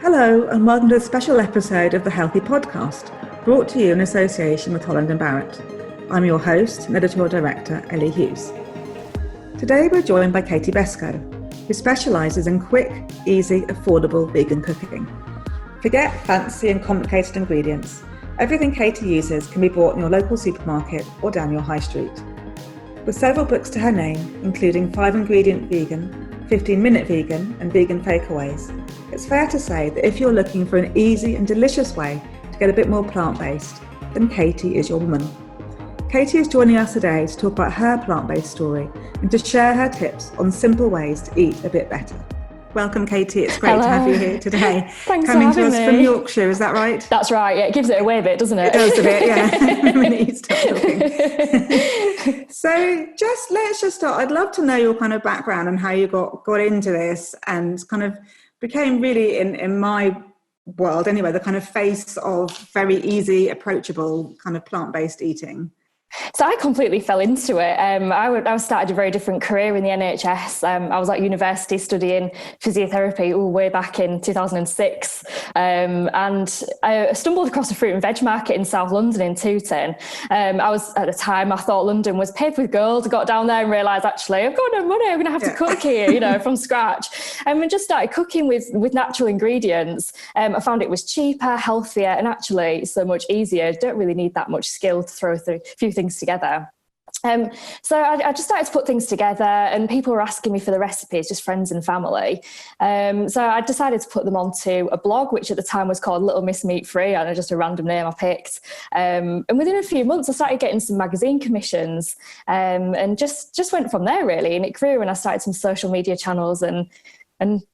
Hello and welcome to a special episode of the Healthy Podcast, brought to you in association with Holland Barrett. I'm your host and editorial director, Ellie Hughes. Today we're joined by Katy Beskow, who specialises in quick, easy, affordable vegan cooking. Forget fancy and complicated ingredients. Everything Katy uses can be bought in your local supermarket or down your high street. With several books to her name, including 5-ingredient vegan, 15-minute vegan and vegan Fakeaways, it's fair to say that if you're looking for an easy and delicious way to get a bit more plant-based, then Katy is your woman. Katy is joining us today to talk about her plant-based story and to share her tips on simple ways to eat a bit better. Welcome, Katy. It's great to have you here today. Thanks Coming for having to us me. from Yorkshire, is that right? That's right, yeah. It gives it away a bit, doesn't it? It does a bit, yeah. When you start talking. So let's just start. I'd love to know your kind of background and how you got into this and kind of became really, in my world anyway, the kind of face of very easy, approachable kind of plant-based eating. So I completely fell into it. I started a very different career in the NHS. I was at university studying physiotherapy way back in 2006. And I stumbled across a fruit and veg market in South London in Tooting. At the time, I thought London was paved with gold. I got down there and realised, actually, I've got no money. I'm going to have to cook here, from scratch. And we just started cooking with natural ingredients. I found it was cheaper, healthier, and actually so much easier. You don't really need that much skill to throw a few things together. So I just started to put things together and people were asking me for the recipes, just friends and family. So I decided to put them onto a blog, which at the time was called Little Miss Meat Free, and just a random name I picked. And within a few months, I started getting some magazine commissions and just went from there, really. And it grew and I started some social media channels and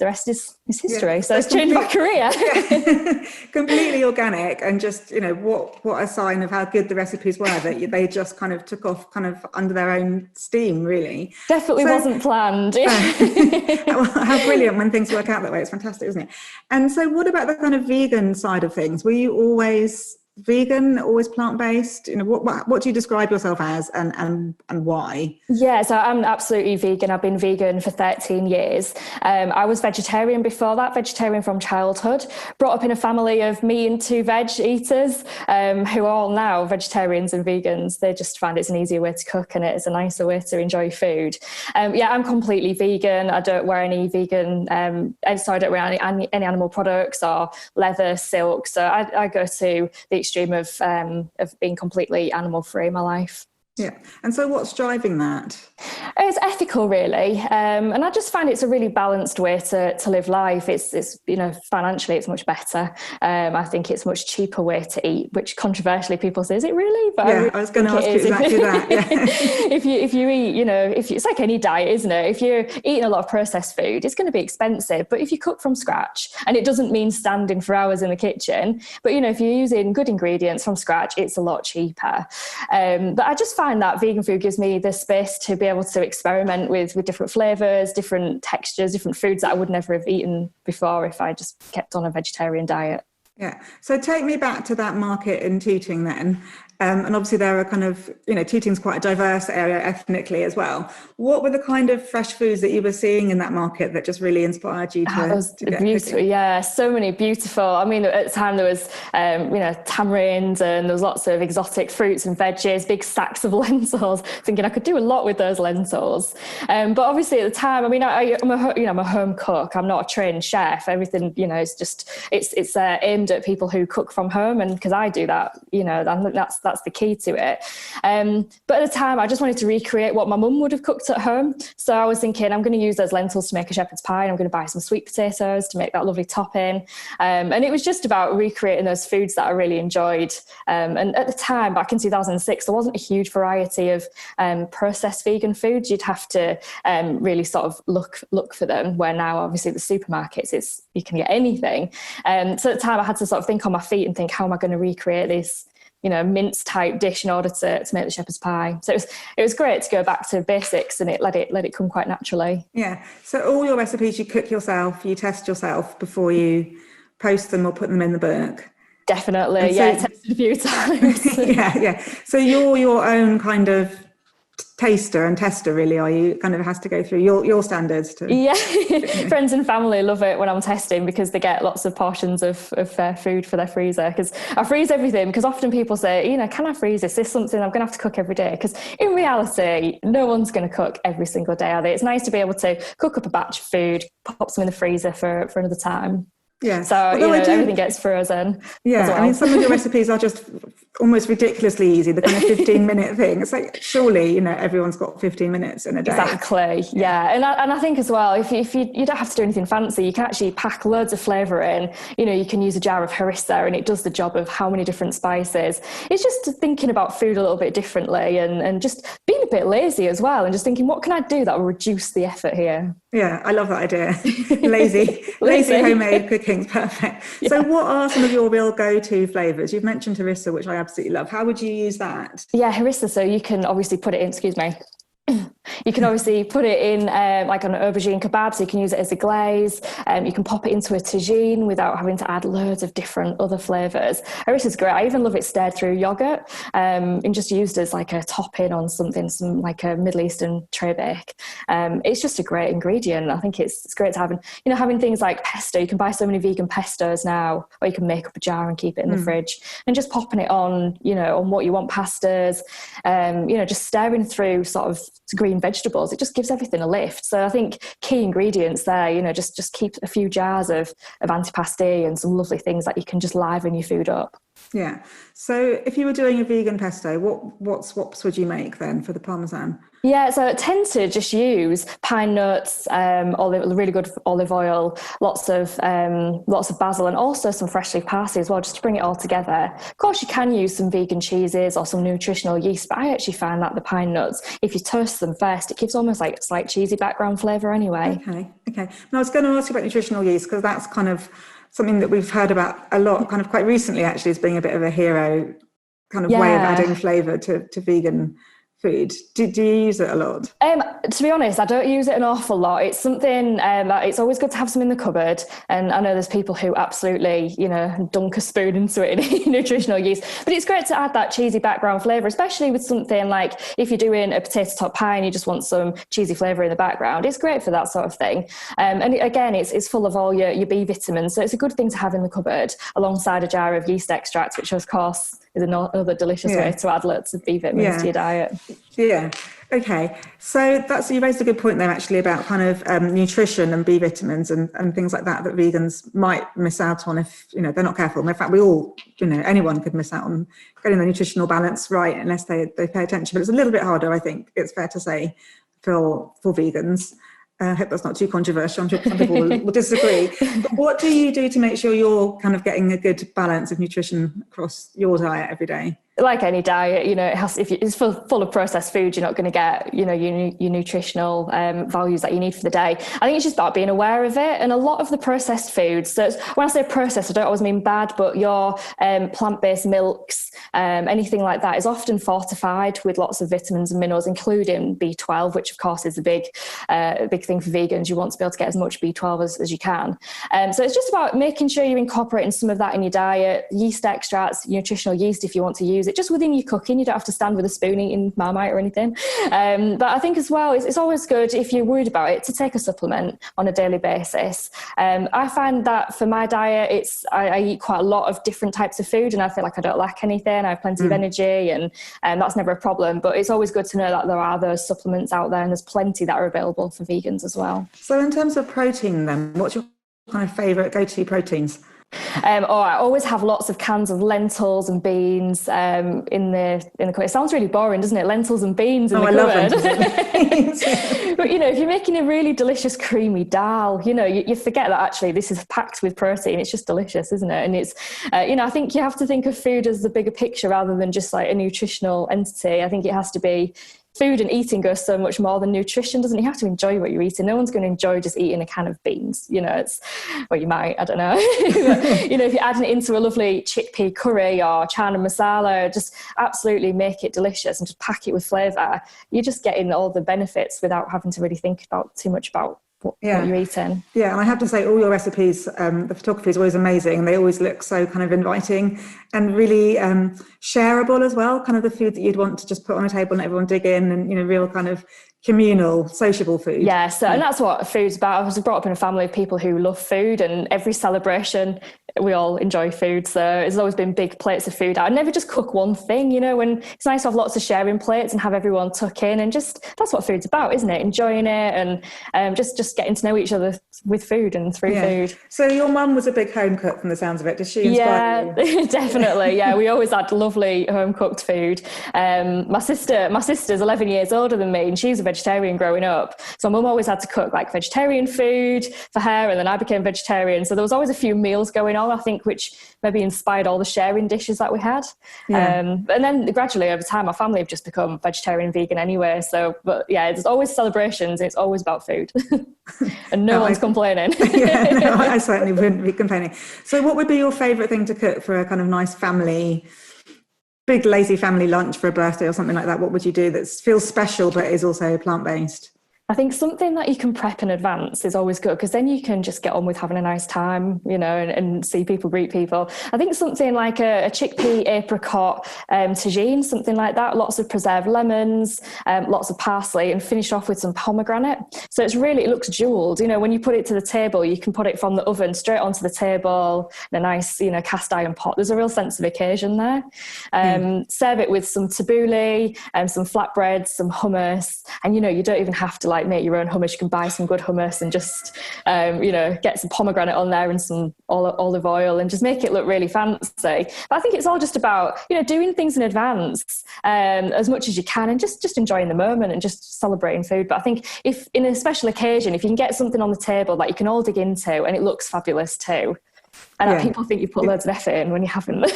the rest is history. Yeah, so it's changed my career. Yeah. Completely organic and just, what a sign of how good the recipes were that they just kind of took off kind of under their own steam, really. Definitely wasn't planned. How brilliant when things work out that way. It's fantastic, isn't it? And so what about the kind of vegan side of things? Were you always vegan, always plant-based? What do you describe yourself as and why? Yeah, so I'm absolutely vegan. I've been vegan for 13 years. I was vegetarian before that, vegetarian from childhood, brought up in a family of me and 2 veg eaters who are all now vegetarians and vegans. They just find it's an easier way to cook and it's a nicer way to enjoy food. I'm completely vegan. I don't wear any vegan, so I don't wear any animal products or leather, silk. So I go to the extreme of being completely animal free in my life. Yeah. And so what's driving that? It's ethical, really. And I just find it's a really balanced way to live life. It's financially it's much better. I think it's a much cheaper way to eat, which controversially people say, is it really? But I was going to ask you exactly that. Yeah. if you eat, it's like any diet, isn't it? If you're eating a lot of processed food, it's going to be expensive. But if you cook from scratch, and it doesn't mean standing for hours in the kitchen, but if you're using good ingredients from scratch, it's a lot cheaper. But I just find that vegan food gives me the space to be able to experiment with different flavours, different textures, different foods that I would never have eaten before if I just kept on a vegetarian diet. Yeah. So take me back to that market in Tooting then. And obviously there are kind of, Tooting's quite a diverse area ethnically as well. What were the kind of fresh foods that you were seeing in that market that just really inspired you to get beautiful cooking? Yeah, so many beautiful. I mean, at the time there was, tamarind and there was lots of exotic fruits and veggies, big sacks of lentils, thinking I could do a lot with those lentils. But obviously at the time, I mean, I'm a home cook. I'm not a trained chef. Everything, it's aimed at people who cook from home. And because I do that, that's the key to it. But at the time, I just wanted to recreate what my mum would have cooked at home. So I was thinking, I'm going to use those lentils to make a shepherd's pie. And I'm going to buy some sweet potatoes to make that lovely topping. And it was just about recreating those foods that I really enjoyed. And at the time, back in 2006, there wasn't a huge variety of processed vegan foods. You'd have to really sort of look for them, where now, obviously, the supermarkets, you can get anything. So at the time, I had to sort of think on my feet and think, how am I going to recreate this mince type dish in order to make the shepherd's pie. So it was great to go back to basics and let it come quite naturally. Yeah. So all your recipes you cook yourself, you test yourself before you post them or put them in the book. Definitely. So, tested a few times. Yeah. So you're your own kind of taster and tester, really, are you? Kind of has to go through your standards to... Yeah, friends and family love it when I'm testing because they get lots of portions of food for their freezer, because I freeze everything, because often people say, can I freeze this? Is this something I'm going to have to cook every day? Because in reality, no one's going to cook every single day, are they? It's nice to be able to cook up a batch of food, pop some in the freezer for another time. Yeah. So, everything gets frozen. Yeah. Well. I mean, some of your recipes are just almost ridiculously easy. The kind of 15-minute thing. It's like, surely, everyone's got 15 minutes in a day. Exactly. Yeah. And I think as well, if you don't have to do anything fancy, you can actually pack loads of flavour in. You can use a jar of harissa and it does the job of how many different spices. It's just thinking about food a little bit differently and just being a bit lazy as well, and just thinking, what can I do that will reduce the effort here? Yeah, I love that idea. Lazy homemade cooking's perfect. Yeah. So what are some of your real go-to flavours? You've mentioned harissa, which I absolutely love. How would you use that? Yeah, harissa, so you can obviously put it in, you can obviously put it in like an aubergine kebab, so you can use it as a glaze. You can pop it into a tagine without having to add loads of different other flavours. Harissa's great. I even love it stirred through yoghurt and just used as like a topping on something, some like a Middle Eastern tray bake. It's just a great ingredient. I think it's great to have. And, having things like pesto, you can buy so many vegan pestos now, or you can make up a jar and keep it in the fridge, and just popping it on, on what you want pastas, just stirring through sort of green vegetables. It just gives everything a lift. So I think key ingredients there, just keep a few jars of antipasti and some lovely things that you can just liven your food up. Yeah. So if you were doing a vegan pesto, what swaps would you make then for the Parmesan? Yeah, so I tend to just use pine nuts, really good olive oil, lots of basil, and also some fresh leaf parsley as well, just to bring it all together. Of course, you can use some vegan cheeses or some nutritional yeast, but I actually find that the pine nuts, if you toast them first, it gives almost like a slight cheesy background flavour anyway. Okay. Now, I was going to ask you about nutritional yeast, because that's kind of something that we've heard about a lot, kind of quite recently actually, as being a bit of a hero kind of way of adding flavour to vegan food. Do you use it a lot? To be honest, I don't use it an awful lot. It's something that it's always good to have some in the cupboard. And I know there's people who absolutely, dunk a spoon into it in nutritional yeast. But it's great to add that cheesy background flavour, especially with something like if you're doing a potato top pie and you just want some cheesy flavour in the background. It's great for that sort of thing. And again, it's full of all your B vitamins. So it's a good thing to have in the cupboard alongside a jar of yeast extract, which of course is another delicious way to add lots of B vitamins to your diet. Yeah. Okay. So you raised a good point there actually about kind of nutrition and B vitamins and things like that vegans might miss out on if, they're not careful. In fact, we all, anyone could miss out on getting the nutritional balance right unless they pay attention. But it's a little bit harder, I think it's fair to say, for vegans. I hope that's not too controversial. I'm sure some people will disagree. But what do you do to make sure you're kind of getting a good balance of nutrition across your diet every day? Like any diet, if it's full of processed food, you're not going to get, your nutritional values that you need for the day. I think it's just about being aware of it. And a lot of the processed foods, so when I say processed, I don't always mean bad, but your plant-based milks, anything like that is often fortified with lots of vitamins and minerals, including B12, which of course is a big thing for vegans. You want to be able to get as much B12 as you can. So it's just about making sure you're incorporating some of that in your diet, yeast extracts, nutritional yeast if you want to use it, just within your cooking. You don't have to stand with a spoon eating Marmite or anything. But I think as well, it's always good if you're worried about it to take a supplement on a daily basis. I find that for my diet, I eat quite a lot of different types of food and I feel like I don't lack anything. I have plenty of energy and that's never a problem. But it's always good to know that there are those supplements out there and there's plenty that are available for vegans as well. So in terms of protein then, what's your kind of favourite go-to proteins? I always have lots of cans of lentils and beans in the cupboard. It sounds really boring, doesn't it? Lentils and beans in the cupboard. I love lentils. But if you're making a really delicious creamy dal, you forget that actually this is packed with protein. It's just delicious, isn't it? And it's I think you have to think of food as the bigger picture rather than just like a nutritional entity. I think it has to be. Food and eating goes so much more than nutrition, doesn't it? You have to enjoy what you're eating. No one's going to enjoy just eating a can of beans. You might, I don't know. But, if you're adding it into a lovely chickpea curry or chana masala, just absolutely make it delicious and just pack it with flavour. You're just getting all the benefits without having to really think too much about what you're eating. Yeah, and I have to say, all your recipes, the photography is always amazing, and they always look so kind of inviting and really shareable as well. Kind of the food that you'd want to just put on a table and everyone dig in, and real kind of communal, sociable food. Yeah, so and that's what food's about. I was brought up in a family of people who love food, and every celebration we all enjoy food. So it's always been big plates of food. I never just cook one thing, when it's nice to have lots of sharing plates and have everyone tuck in, and just that's what food's about, isn't it? Enjoying it and just getting to know each other with food and through food. So your mum was a big home cook from the sounds of it. Did she inspire you? Definitely. Yeah, we always had lovely home cooked food. My sister's 11 years older than me, and she was a vegetarian growing up. So mum always had to cook like vegetarian food for her, and then I became vegetarian. So there was always a few meals going on, I think, which maybe inspired all the sharing dishes that we had. And then gradually over time, our family have just become vegetarian, vegan anyway. So, but yeah, there's always celebrations, and it's always about food. And no one's complaining. I certainly wouldn't be complaining. So what would be your favourite thing to cook for a kind of nice family, big lazy family lunch for a birthday or something like that? What would you do that feels special but is also plant-based? I think something that you can prep in advance is always good, because then you can just get on with having a nice time, and see people, greet people. I think something like a chickpea apricot tagine, something like that, lots of preserved lemons, lots of parsley, and finish off with some pomegranate. So it looks jewelled. When you put it to the table, you can put it from the oven straight onto the table in a nice, cast iron pot. There's a real sense of occasion there. Serve it with some tabbouleh, some flatbreads, some hummus, and you don't even have to make your own hummus. You can buy some good hummus and just get some pomegranate on there and some olive oil and just make it look really fancy. But I think it's all just about doing things in advance as much as you can, and just enjoying the moment and just celebrating food. But I think if in a special occasion, if you can get something on the table that you can all dig into and it looks fabulous too, and people think you put loads of effort in when you haven't.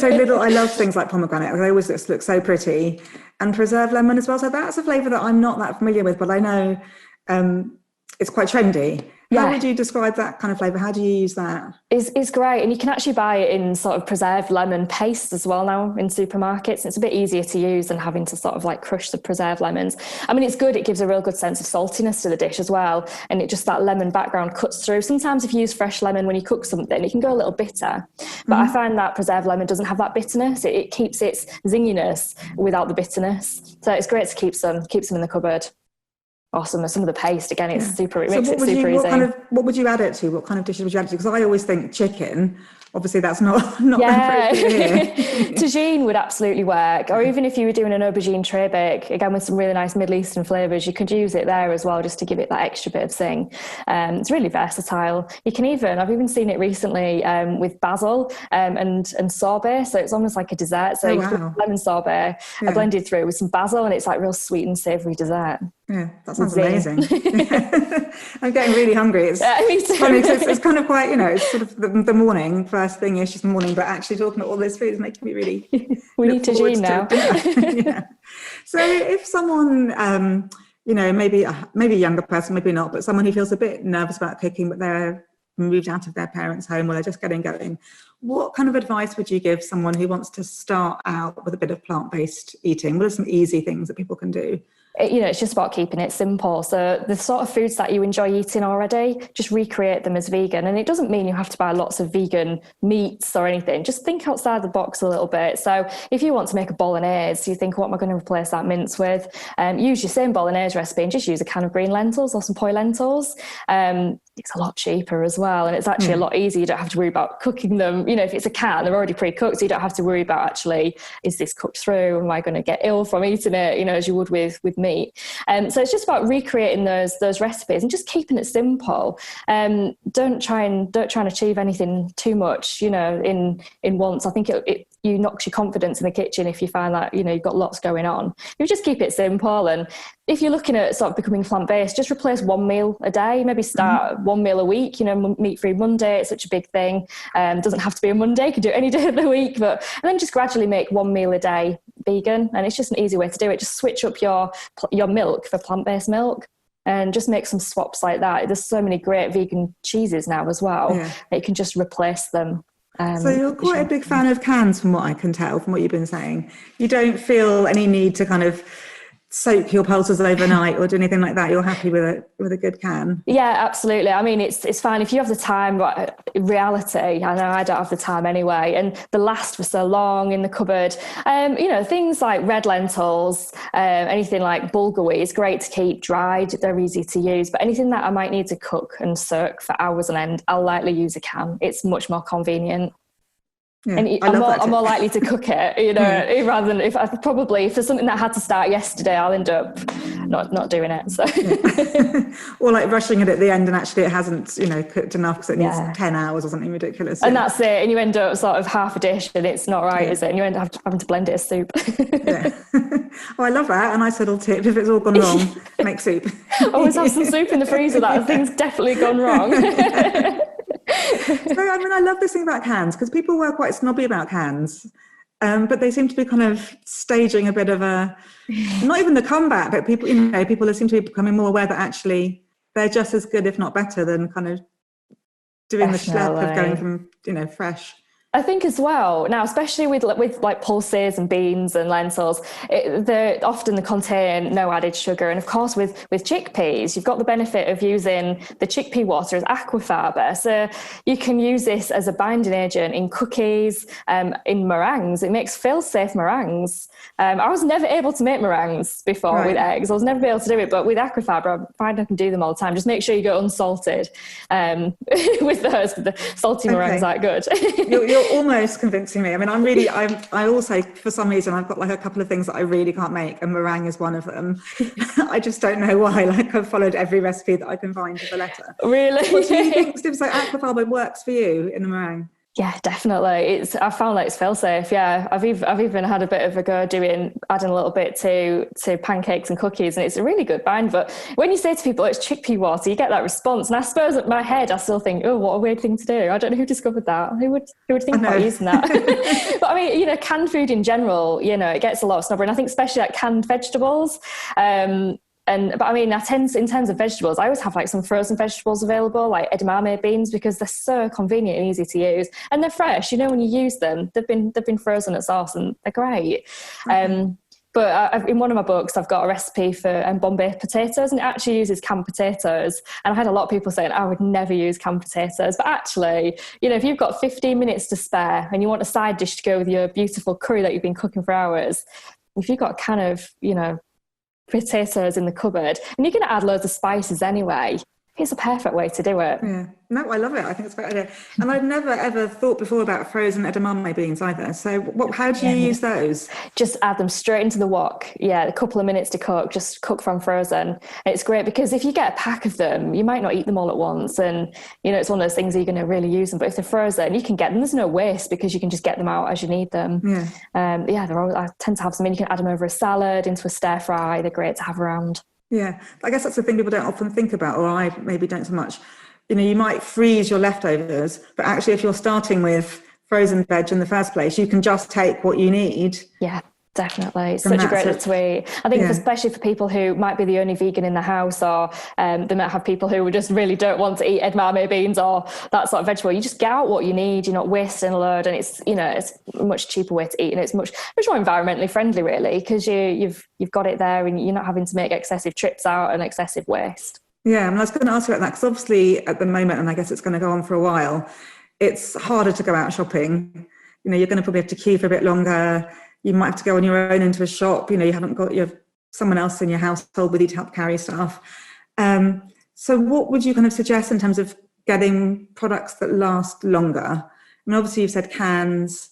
So I love things like pomegranate. They always look so pretty, and preserved lemon as well. So that's a flavour that I'm not that familiar with, but I know it's quite trendy. How would you describe that kind of flavour? How do you use that? It's great, and you can actually buy it in sort of preserved lemon paste as well now in supermarkets. It's a bit easier to use than having to sort of crush the preserved lemons. I mean, it's good. It gives a real good sense of saltiness to the dish as well, and that lemon background cuts through. Sometimes if you use fresh lemon when you cook something, it can go a little bitter, but I find that preserved lemon doesn't have that bitterness. It keeps its zinginess without the bitterness. So it's great to keep some in the cupboard. Awesome. Some of the paste, again, it makes it super easy. What would you add it to? What kind of dishes would you add it to? Because I always think chicken. Obviously, that's not appropriate here. Tagine would absolutely work. Or even if you were doing an aubergine tray bake, again, with some really nice Middle Eastern flavours, you could use it there as well, just to give it that extra bit of zing. It's really versatile. I've even seen it recently with basil and sorbet. So it's almost like a dessert. So you put lemon sorbet, blended through with some basil, and it's like real sweet and savoury dessert. Yeah, that sounds amazing. I'm getting really hungry. It's me too. funny because it's kind of quite, it's sort of the morning, first thing is just morning, but actually talking about all this food is making me really we need tagine now. So if someone, maybe a younger person, maybe not, but someone who feels a bit nervous about cooking, but they're moved out of their parents' home or they're just getting going, what kind of advice would you give someone who wants to start out with a bit of plant-based eating? What are some easy things that people can do? It's just about keeping it simple. So the sort of foods that you enjoy eating already, just recreate them as vegan. And it doesn't mean you have to buy lots of vegan meats or anything. Just think outside the box a little bit. So if you want to make a bolognese, you think, what am I going to replace that mince with? Use your same bolognese recipe and just use a can of green lentils or some poi lentils. It's a lot cheaper as well. And it's actually a lot easier. You don't have to worry about cooking them. If it's a can, they're already pre-cooked. So you don't have to worry about actually, is this cooked through? Am I going to get ill from eating it, as you would with meat? So it's just about recreating those recipes and just keeping it simple. Don't try and achieve anything too much, in once. I think you knocks your confidence in the kitchen if you find that, you've got lots going on. You just keep it simple. And if you're looking at sort of becoming plant-based, just replace one meal a day, maybe start one meal a week, meat-free Monday. It's such a big thing. Doesn't have to be a Monday, you can do it any day of the week, and then just gradually make one meal a day vegan. And it's just an easy way to do it. Just switch up your milk for plant-based milk and just make some swaps like that. There's so many great vegan cheeses now as well that you can just replace them. So you're quite a big fan of cans, from what I can tell, from what you've been saying. You don't feel any need to kind of soak your pulses overnight or do anything like that. You're happy with a good can. Yeah, absolutely. I mean, it's fine if you have the time, but in reality, I know I don't have the time anyway, and they last for so long in the cupboard. Things like red lentils, anything like bulgur wheat is great to keep dried. They're easy to use, but anything that I might need to cook and soak for hours on end, I'll likely use a can. It's much more convenient. Yeah, and I'm more likely to cook it, rather than if there's something that I had to start yesterday, I'll end up not doing it. So, or like rushing it at the end, and actually it hasn't, cooked enough because it needs 10 hours or something ridiculous. And that's it. And you end up sort of half a dish, and it's not right, is it? And you end up having to blend it as soup. Yeah. Oh, I love that. A nice little tip: if it's all gone wrong, make soup. Always have some soup in the freezer. That thing's definitely gone wrong. So, I love this thing about cans because people were quite snobby about cans, but they seem to be kind of staging a bit of not even the comeback, but people seem to be becoming more aware that actually they're just as good, if not better, than kind of doing the schlep of going from, fresh. I think as well now, especially with like pulses and beans and lentils, they often contain no added sugar. And of course, with chickpeas, you've got the benefit of using the chickpea water as aquafaba. So you can use this as a binding agent in cookies, in meringues. It makes fail-safe meringues. I was never able to make meringues before with eggs. I was never able to do it, but with aquafaba, I find I can do them all the time. Just make sure you go unsalted with those. The salty meringues aren't good. You're almost convincing me. I mean, I also, for some reason, I've got like a couple of things that I really can't make, and meringue is one of them. I just don't know why. Like, I've followed every recipe that I can find to the letter. Really? What do you think, Steve? So aquafaba works for you in the meringue? Yeah, definitely. I found that it's fail-safe. Yeah, I've even had a bit of a go adding a little bit to pancakes and cookies, and it's a really good bind. But when you say to people it's chickpea water, you get that response. And I suppose in my head, I still think, oh, what a weird thing to do. I don't know who discovered that. Who would think about using that? But I mean, canned food in general, it gets a lot of snobbery, and I think especially like canned vegetables. But I mean, in terms of vegetables, I always have like some frozen vegetables available, like edamame beans, because they're so convenient and easy to use, and they're fresh. When you use them, they've been frozen at sauce, and they're great. But in one of my books, I've got a recipe for Bombay potatoes, and it actually uses canned potatoes. And I had a lot of people saying, I would never use canned potatoes. But actually, if you've got 15 minutes to spare and you want a side dish to go with your beautiful curry that you've been cooking for hours, if you've got a can of, potatoes in the cupboard, and you're going to add loads of spices anyway, it's a perfect way to do it. Yeah. No, I love it. I think it's a great idea. And I've never ever thought before about frozen edamame beans either. So how do you use those? Just add them straight into the wok. Yeah, a couple of minutes to cook, just cook from frozen. And it's great because if you get a pack of them, you might not eat them all at once. And, it's one of those things that you're going to really use them. But if they're frozen, you can get them. There's no waste because you can just get them out as you need them. Yeah. I tend to have some, and you can add them over a salad, into a stir fry. They're great to have around. Yeah, I guess that's the thing people don't often think about, or I maybe don't so much. You might freeze your leftovers, but actually if you're starting with frozen veg in the first place, you can just take what you need. Yeah, definitely. It's such a great little tweet. I think especially for people who might be the only vegan in the house, or they might have people who just really don't want to eat edamame beans or that sort of vegetable. You just get out what you need. You're not wasting a load, and it's it's a much cheaper way to eat, and it's much more environmentally friendly, really, because you've got it there, and you're not having to make excessive trips out and excessive waste. Yeah, I was going to ask you about that because obviously at the moment, and I guess it's going to go on for a while, it's harder to go out shopping. You're going to probably have to queue for a bit longer. You might have to go on your own into a shop. You haven't got someone else in your household with you to help carry stuff. So what would you kind of suggest in terms of getting products that last longer? I mean, obviously you've said cans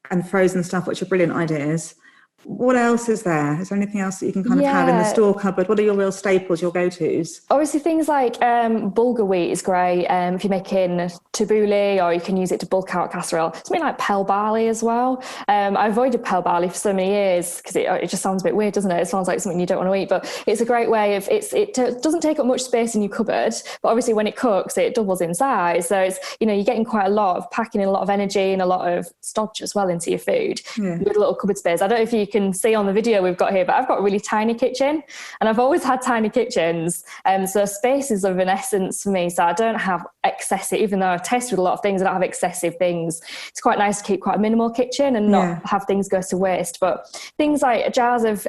and frozen stuff, which are brilliant ideas. What else is there? Is there anything else that you can kind of have in the store cupboard? What are your real staples, your go-tos? Obviously, things like bulgur wheat is great if you're making tabbouleh, or you can use it to bulk out casserole. Something like pearl barley as well. I avoided pearl barley for so many years because it just sounds a bit weird, doesn't it? It sounds like something you don't want to eat, but it's a great way of it doesn't take up much space in your cupboard, but obviously when it cooks, it doubles in size. So it's you're getting quite a lot of packing in, a lot of energy and a lot of stodge as well into your food with a little cupboard space. I don't know if you can see on the video we've got here, but I've got a really tiny kitchen, and I've always had tiny kitchens. So space is of an essence for me. So I don't have excessive, even though I've tested with a lot of things, I don't have excessive things. It's quite nice to keep quite a minimal kitchen and not have things go to waste. But things like jars of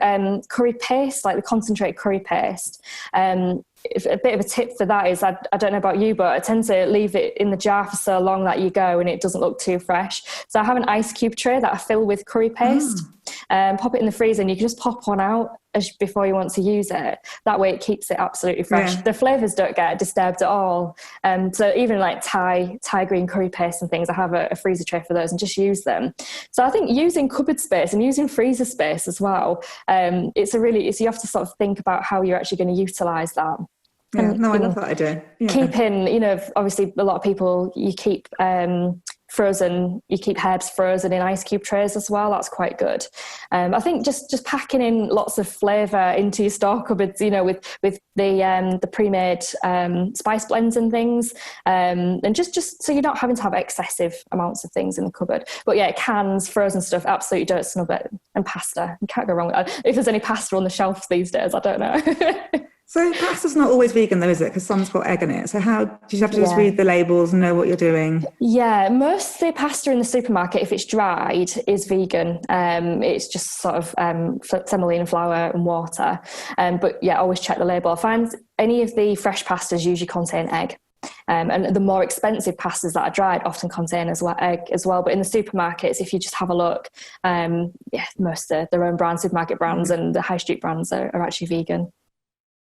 curry paste, like the concentrated curry paste, a bit of a tip for that is, I don't know about you, but I tend to leave it in the jar for so long that you go and it doesn't look too fresh. So I have an ice cube tray that I fill with curry paste, pop it in the freezer, and you can just pop one out before you want to use it. That way it keeps it absolutely fresh. The flavours don't get disturbed at all. So even like Thai green curry paste and things, I have a freezer tray for those and just use them. So I think using cupboard space and using freezer space as well, you have to sort of think about how you're actually going to utilise that. Yeah, no, I love that idea. Yeah. Keeping, obviously a lot of people, you keep herbs frozen in ice cube trays as well. That's quite good. I think just packing in lots of flavour into your store cupboards, with the pre-made spice blends and things, and just so you're not having to have excessive amounts of things in the cupboard. But yeah, cans, frozen stuff, absolutely don't snub it. And pasta, you can't go wrong with that. If there's any pasta on the shelves these days, I don't know. So pasta's not always vegan though, is it? Because some's got egg in it. So how do you have to just read the labels and know what you're doing? Yeah, most of the pasta in the supermarket, if it's dried, is vegan. It's just sort of semolina flour and water. But yeah, always check the label. I find any of the fresh pastas usually contain egg. And the more expensive pastas that are dried often contain egg as well. But in the supermarkets, if you just have a look, most of their own brands, supermarket brands and the high street brands are actually vegan,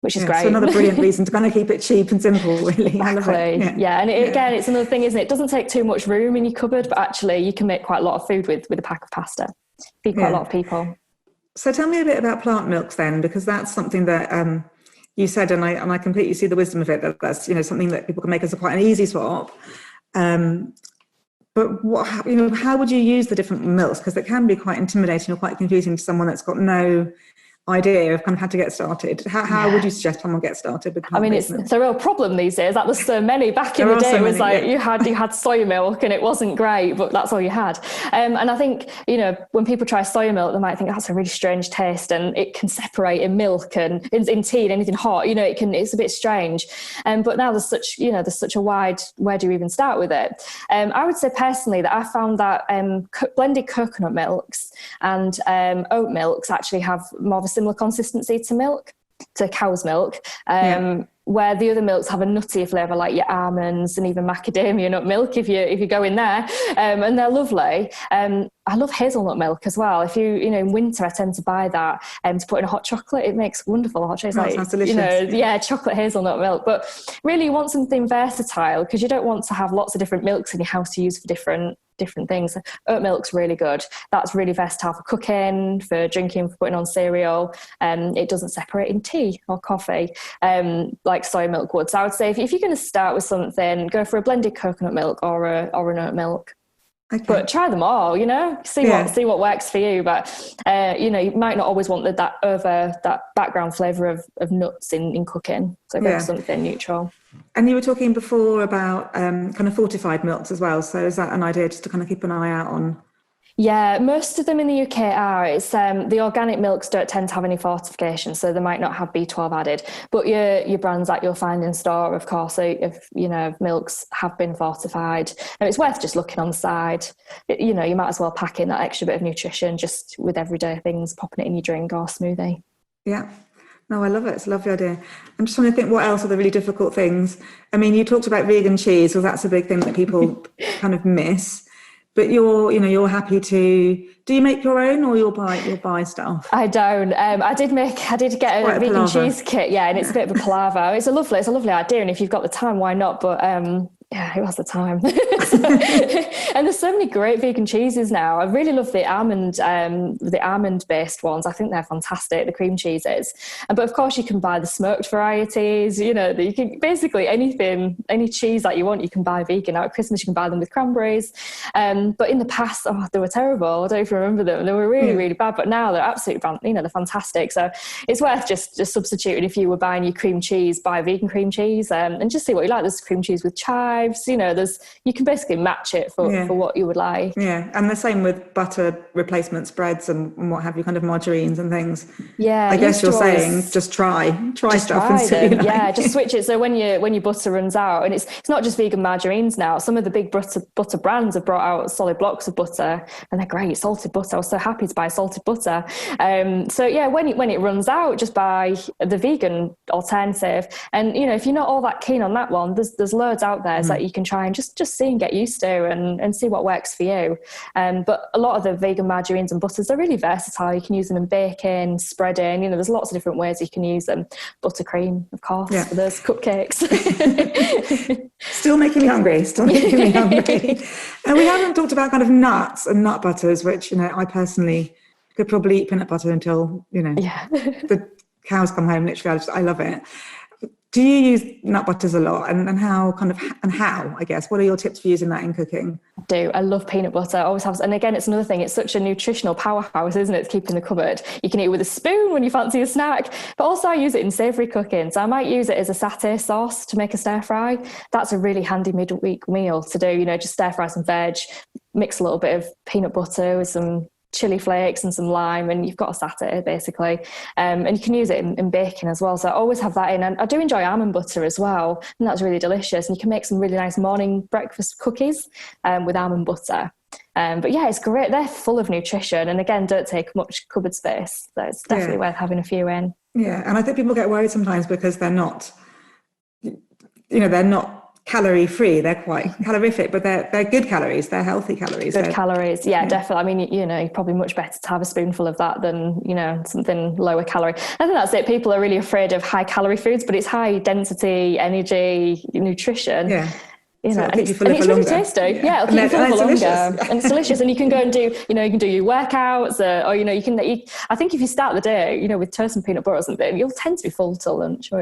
which is great. So another brilliant reason to kind of keep it cheap and simple, really. Exactly. And again, it's another thing, isn't it? It doesn't take too much room in your cupboard, but actually you can make quite a lot of food with a pack of pasta. Feed quite a lot of people. So tell me a bit about plant milks then, because that's something that you said, and I completely see the wisdom of it. That's something that people can make as quite an easy swap. But how would you use the different milks? Because it can be quite intimidating or quite confusing to someone that's got no idea of kind of how to get started. How would you suggest someone get started with plant-based milk? It's a real problem these days. Like, there's so many. Back in the day, it was like you had soy milk and it wasn't great, but that's all you had. And I think, when people try soy milk, they might think that's a really strange taste, and it can separate in milk and in tea and anything hot. It's a bit strange. But now there's such a wide, where do you even start with it? I would say personally that I found that blended coconut milks and oat milks actually have more of a similar consistency to cow's milk, where the other milks have a nuttier flavour, like your almonds and even macadamia nut milk if you go in there, and they're lovely. I love hazelnut milk as well. If in winter, I tend to buy that to put in a hot chocolate. It makes wonderful hot chocolate. Sounds delicious. Chocolate hazelnut milk. But really, you want something versatile, because you don't want to have lots of different milks in your house to use for different things. Oat milk's really good. That's really versatile for cooking, for drinking, for putting on cereal. It doesn't separate in tea or coffee like soy milk would. So I would say if you're going to start with something, go for a blended coconut milk or an oat milk. Okay. But try them all, see what works for you. But you might not always want that background flavour of nuts in cooking. So go for something neutral. And you were talking before about kind of fortified milks as well. So is that an idea just to kind of keep an eye out on? Yeah, most of them in the UK are. It's the organic milks don't tend to have any fortification, so they might not have B12 added. But your brands that you'll find in store, of course, if milks have been fortified, and it's worth just looking on the side. You might as well pack in that extra bit of nutrition just with everyday things, popping it in your drink or smoothie. Yeah. No, I love it. It's a lovely idea. I'm just trying to think what else are the really difficult things. I mean, you talked about vegan cheese, well, that's a big thing that people kind of miss. But you're happy to. Do you make your own, or you'll buy stuff? I don't. I did get a vegan cheese kit, and it's a bit of a palaver. It's a lovely idea, and if you've got the time, why not? But who has the time? And there's so many great vegan cheeses now. I really love the almond based ones. I think they're fantastic, the cream cheeses. But of course you can buy the smoked varieties. You can basically any cheese that you want, you can buy vegan. Now at Christmas you can buy them with cranberries. But in the past, they were terrible. I don't even remember them. They were really, really bad. But now they're absolutely, they're fantastic. So it's worth just substituting. If you were buying your cream cheese, buy vegan cream cheese, and just see what you like. There's cream cheese with chive. chives. You can basically match it for what you would like. Yeah, and the same with butter replacement spreads and what have you, kind of margarines and things. Yeah, I guess you're saying just try stuff and see what you like. Yeah, just switch it. So when your butter runs out, and it's not just vegan margarines now. Some of the big butter brands have brought out solid blocks of butter, and they're great. Salted butter. I was so happy to buy salted butter. So yeah, when it runs out, just buy the vegan alternative. And if you're not all that keen on that one, there's loads out there that you can try and just see and get used to and see what works for you. But a lot of the vegan margarines and butters, they're really versatile. You can use them in baking, spreading. There's lots of different ways you can use them. Buttercream, of course, for those cupcakes. Still making me hungry. And we haven't talked about kind of nuts and nut butters, which I personally could probably eat peanut butter until the cows come home. Literally, I love it. Do you use nut butters a lot, and how I guess, what are your tips for using that in cooking? I do. I love peanut butter. I always have. And again, it's another thing. It's such a nutritional powerhouse, isn't it, to keep in the cupboard? You can eat it with a spoon when you fancy a snack, but also I use it in savoury cooking. So I might use it as a satay sauce to make a stir fry. That's a really handy midweek meal to do. Just stir fry some veg, mix a little bit of peanut butter with some chili flakes and some lime, and you've got a satay basically. And you can use it in baking as well. So I always have that in. And I do enjoy almond butter as well, and that's really delicious. And you can make some really nice morning breakfast cookies with almond butter. But yeah, it's great. They're full of nutrition, and again, don't take much cupboard space. So it's definitely worth having a few in. Yeah, and I think people get worried sometimes because they're not, they're not calorie free. They're quite calorific, but they're good calories. They're healthy calories. Good calories, definitely. I mean, you're probably much better to have a spoonful of that than something lower calorie. I think that's it. People are really afraid of high calorie foods, but it's high density, energy, nutrition. Yeah. And it's really tasty. Yeah, it'll keep you full for longer. And it's delicious. And you can go and do, you can do your workouts, or you can eat. I think if you start the day, with toast and peanut butter or something, you'll tend to be full till lunch. Or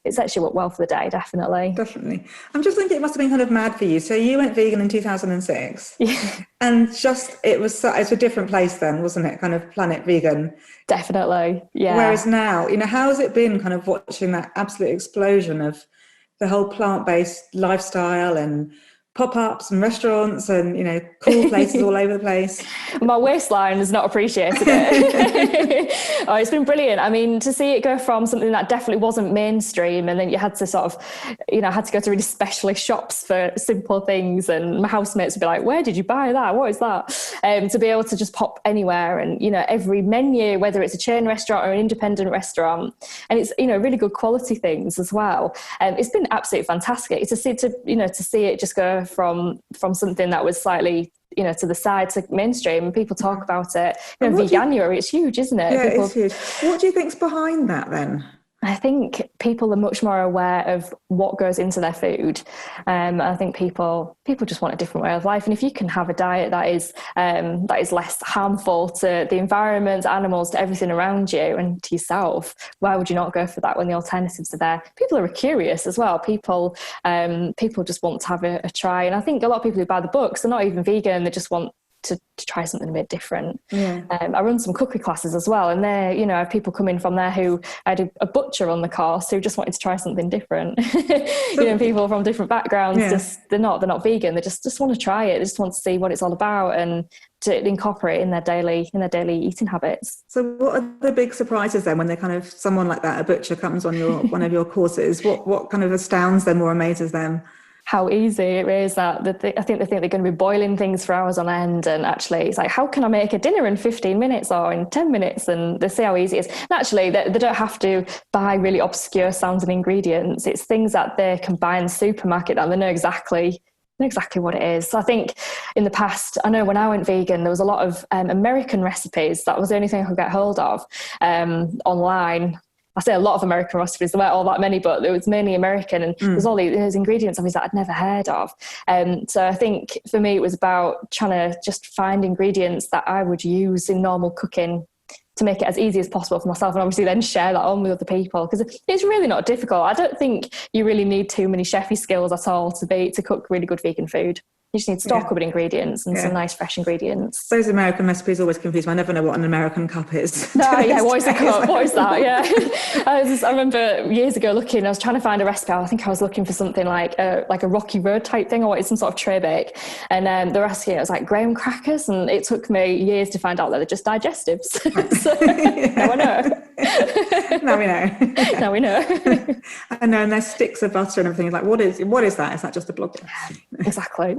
it's actually worked well for the day, definitely. Definitely. I'm just thinking it must have been kind of mad for you. So you went vegan in 2006. Yeah. And it's a different place then, wasn't it? Kind of planet vegan. Definitely, yeah. Whereas now, how has it been kind of watching that absolute explosion of the whole plant-based lifestyle and pop-ups and restaurants and cool places all over the place? My waistline has not appreciated it. It's been brilliant. I mean, to see it go from something that definitely wasn't mainstream, and then you had to sort of had to go to really specialist shops for simple things, and my housemates would be like, where did you buy that? What is that? To be able to just pop anywhere, and every menu, whether it's a chain restaurant or an independent restaurant, and it's really good quality things as well. It's been absolutely fantastic to see it just go from something that was slightly to the side to mainstream, and people talk about it. Veganuary, it's huge, isn't it? Yeah, it's huge. What do you think's behind that then? I think people are much more aware of what goes into their food. I think people just want a different way of life. And if you can have a diet that is less harmful to the environment, animals, to everything around you and to yourself, why would you not go for that when the alternatives are there? People are curious as well. People just want to have a try. And I think a lot of people who buy the books, they're not even vegan. They just want to try something a bit different. Yeah. I run some cookery classes as well, and there, I have people come in from there who I had a butcher on the course who just wanted to try something different. People from different backgrounds, they're not vegan. They just want to try it. They just want to see what it's all about and to incorporate in their daily eating habits. So what are the big surprises then when they kind of someone like that, a butcher, comes on one of your courses? What kind of astounds them or amazes them? How easy it is that I think they think they're going to be boiling things for hours on end, and actually it's like, how can I make a dinner in 15 minutes or in 10 minutes? And they see how easy it is. And actually they don't have to buy really obscure sounding ingredients. It's things that they can buy in the supermarket that they know exactly what it is. So I think in the past, I know when I went vegan, there was a lot of American recipes. That was the only thing I could get hold of online. I say a lot of American recipes, there weren't all that many, but it was mainly American, and there's all these ingredients obviously that I'd never heard of. So I think for me, it was about trying to just find ingredients that I would use in normal cooking to make it as easy as possible for myself, and obviously then share that on with other people, because it's really not difficult. I don't think you really need too many chefy skills at all to cook really good vegan food. You just need stock of ingredients and some nice fresh ingredients. Those American recipes always confuse me. I never know what an American cup is. No, what is the cup? What is that? Yeah. I remember years ago I was trying to find a recipe. I think I was looking for something like a Rocky Road type thing. I wanted some sort of tray bake. And the recipe, it was like graham crackers. And it took me years to find out that they're just digestives. So now I know. Now we know. Now we know. I know, and there's sticks of butter and everything. It's like, what is that? Is that just a blob? Exactly.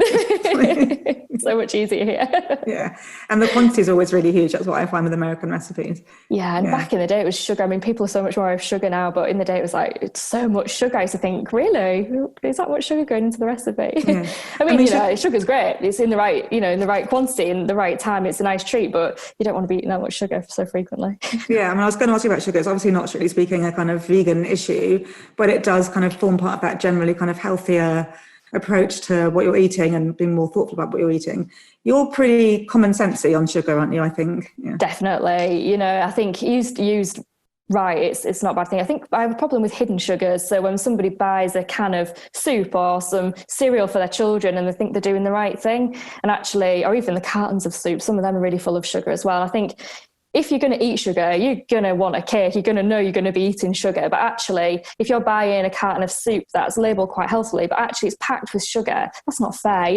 So much easier here. Yeah. And the quantity is always really huge. That's what I find with American recipes. Yeah. And back in the day, it was sugar. I mean, people are so much more of sugar now, but in the day, it was like, it's so much sugar. I used to think, really? Is that much sugar going into the recipe? Yeah. I mean, sugar's great. It's in the right quantity, in the right time. It's a nice treat, but you don't want to be eating that much sugar so frequently. Yeah. I mean, I was going to ask you about sugar. It's obviously not, strictly speaking, a kind of vegan issue, but it does kind of form part of that generally kind of healthier approach to what you're eating and being more thoughtful about what you're eating. You're pretty common sensey on sugar, aren't you? I think. Yeah. Definitely. I think used right, it's not a bad thing. I think I have a problem with hidden sugars. So when somebody buys a can of soup or some cereal for their children and they think they're doing the right thing, and actually, or even the cartons of soup, some of them are really full of sugar as well. I think if you're going to eat sugar, you're going to want a cake. You're going to know you're going to be eating sugar. But actually, if you're buying a carton of soup that's labelled quite healthily, but actually it's packed with sugar, that's not fair.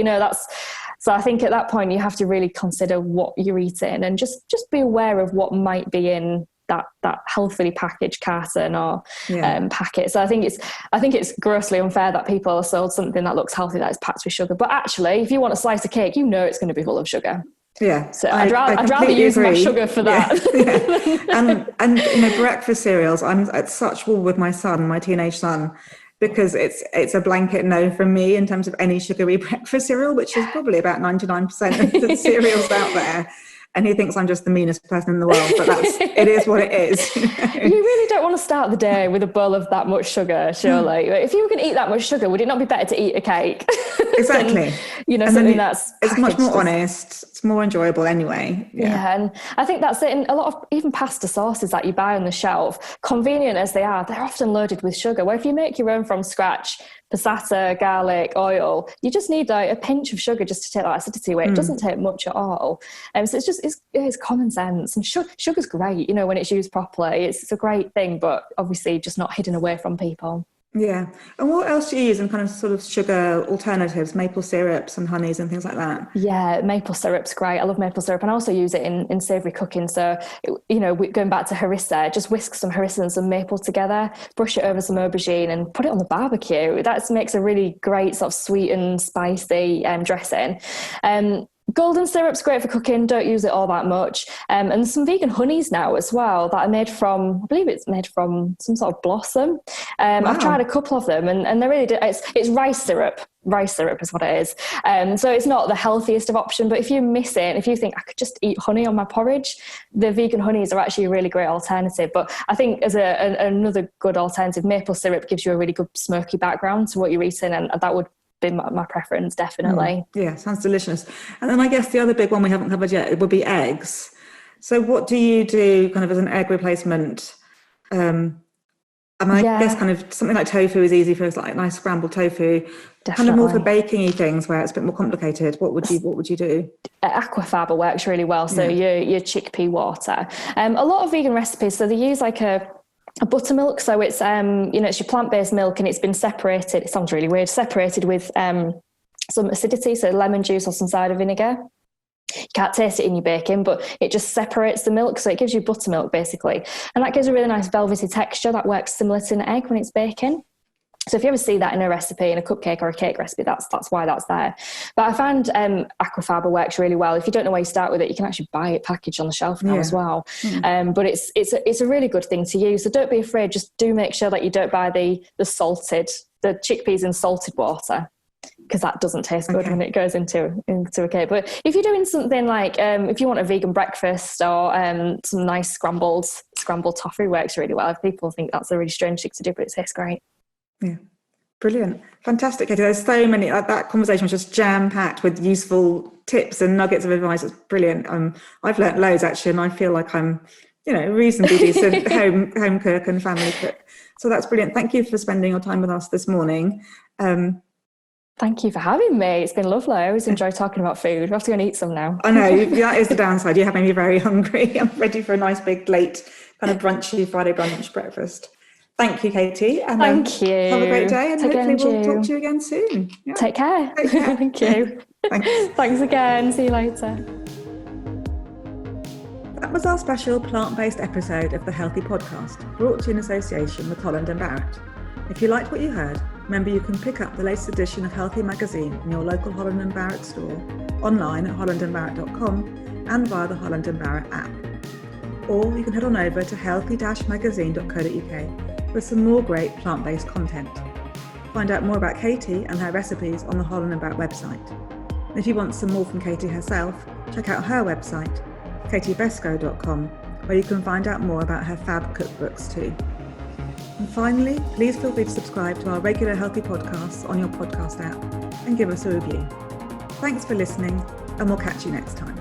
So I think at that point, you have to really consider what you're eating and just be aware of what might be in that healthily packaged carton or packet. So I think it's grossly unfair that people are sold something that looks healthy that is packed with sugar. But actually, if you want a slice of cake, it's going to be full of sugar. Yeah, so I'd rather use my sugar for that. Yeah. And breakfast cereals, I'm at such war with my son, my teenage son, because it's a blanket no from me in terms of any sugary breakfast cereal, which is probably about 99% of the cereals out there. And he thinks I'm just the meanest person in the world, but it is what it is. You really don't want to start the day with a bowl of that much sugar, surely. If you were going to eat that much sugar, would it not be better to eat a cake? Exactly. Something that's it's much more honest. It's more enjoyable anyway. Yeah, and I think that's it. And a lot of even pasta sauces that you buy on the shelf, convenient as they are, they're often loaded with sugar. Where if you make your own from scratch, passata, garlic, oil, you just need a pinch of sugar just to take that acidity away. It doesn't take much at all. So it's common sense. And sugar's great, when it's used properly. It's a great thing, but obviously just not hidden away from people. Yeah. And what else do you use in kind of sort of sugar alternatives, maple syrups and honeys and things like that? Yeah, maple syrup's great. I love maple syrup, and I also use it in savoury cooking. So, going back to harissa, just whisk some harissa and some maple together, brush it over some aubergine and put it on the barbecue. That makes a really great sort of sweet and spicy dressing. Golden syrup's great for cooking. Don't use it all that much. And some vegan honeys now as well that are made from, I believe it's made from some sort of blossom. Wow. I've tried a couple of them and they're really, it's rice syrup. Rice syrup is what it is. So it's not the healthiest of option, but if you miss it, if you think I could just eat honey on my porridge, the vegan honeys are actually a really great alternative. But I think as another good alternative, maple syrup gives you a really good smoky background to what you're eating, and that would be my preference, definitely. Yeah, sounds delicious. And then I guess the other big one we haven't covered yet would be eggs. So what do you do kind of as an egg replacement? I guess kind of something like tofu is easy for us, like nice scrambled tofu. Definitely. Kind of more for baking-y things where it's a bit more complicated. What would you do? Aquafaba works really well. So your chickpea water. A lot of vegan recipes, so they use like a buttermilk. So it's it's your plant-based milk and it's been separated. It sounds really weird. Separated with some acidity, so lemon juice or some cider vinegar. You can't taste it in your baking, but it just separates the milk, so it gives you buttermilk basically, and that gives a really nice velvety texture that works similar to an egg when it's baking. So if you ever see that in a recipe, in a cupcake or a cake recipe, that's why that's there. But I found aquafaba works really well. If you don't know where you start with it, you can actually buy it packaged on the shelf now as well. But it's a really good thing to use. So don't be afraid. Just do make sure that you don't buy the chickpeas in salted water, because that doesn't taste good when it goes into a cake. But if you're doing something like, if you want a vegan breakfast or some nice scrambled toffee works really well. People think that's a really strange thing to do, but it tastes great. Yeah, brilliant. Fantastic, Katy. There's so many, that conversation was just jam-packed with useful tips and nuggets of advice. It's brilliant. I've learnt loads actually, and I feel like I'm, a reasonably decent home cook and family cook. So that's brilliant. Thank you for spending your time with us this morning. Thank you for having me. It's been lovely. I always enjoy talking about food. We have to go and eat some now. I know, that is the downside. You have made me very hungry. I'm ready for a nice big late kind of brunchy Friday brunch breakfast. Thank you, Katy. And Thank you. Have a great day, and hopefully we'll talk to you again soon. Yeah. Take care. Thank you. Thanks again. See you later. That was our special plant-based episode of the Healthy Podcast, brought to you in association with Holland Barrett. If you liked what you heard, remember you can pick up the latest edition of Healthy magazine in your local Holland Barrett store, online at hollandandbarrett.com and via the Holland Barrett app. Or you can head on over to healthy-magazine.co.uk for some more great plant-based content. Find out more about Katy and her recipes on the Holland Barrett website. And if you want some more from Katy herself, check out her website, katybeskow.com, where you can find out more about her fab cookbooks too. And finally, please feel free to subscribe to our regular Healthy podcasts on your podcast app and give us a review. Thanks for listening, and we'll catch you next time.